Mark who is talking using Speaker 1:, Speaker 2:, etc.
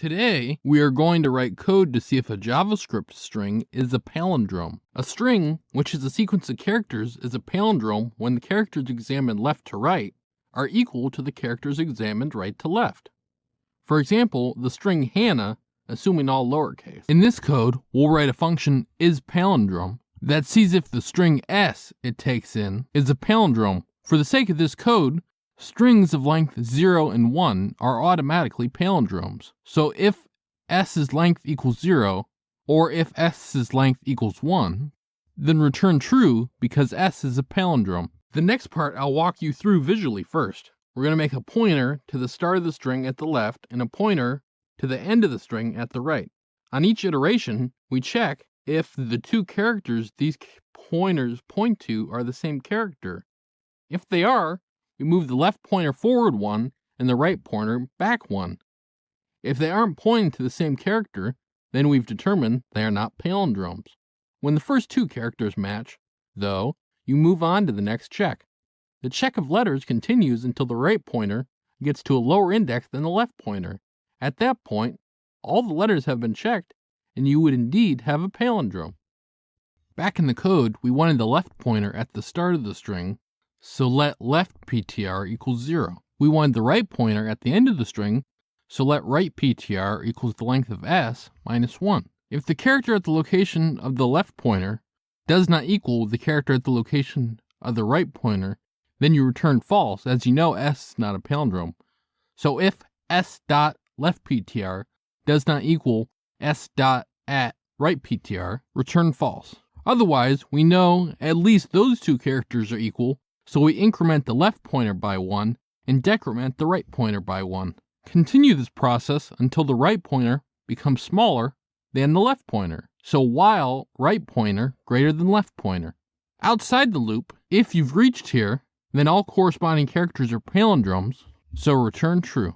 Speaker 1: Today, we are going to write code to see if a JavaScript string is a palindrome. A string, which is a sequence of characters, is a palindrome when the characters examined left to right are equal to the characters examined right to left. For example, the string Hannah, assuming all lowercase. In this code, we'll write a function isPalindrome that sees if the string s it takes in is a palindrome. For the sake of this code, strings of length 0 and 1 are automatically palindromes. So if s's length equals 0, or if s's length equals 1, then return true because s is a palindrome. The next part I'll walk you through visually first. We're going to make a pointer to the start of the string at the left and a pointer to the end of the string at the right. On each iteration, we check if the two characters these pointers point to are the same character. If they are, we move the left pointer forward 1 and the right pointer back 1. If they aren't pointing to the same character, then we've determined they are not palindromes. When the first two characters match, though, you move on to the next check. The check of letters continues until the right pointer gets to a lower index than the left pointer. At that point, all the letters have been checked, and you would indeed have a palindrome. Back in the code, we wanted the left pointer at the start of the string, so let left PTR equals 0. We wanted the right pointer at the end of the string, so let right PTR equals the length of s minus 1. If the character at the location of the left pointer does not equal the character at the location of the right pointer, then you return false, as you know s is not a palindrome. So if s dot left PTR does not equal s dot at right PTR, return false. Otherwise, we know at least those two characters are equal, so we increment the left pointer by 1 and decrement the right pointer by 1. Continue this process until the right pointer becomes smaller than the left pointer. So while right pointer greater than left pointer. Outside the loop, if you've reached here, then all corresponding characters are palindromes, so return true.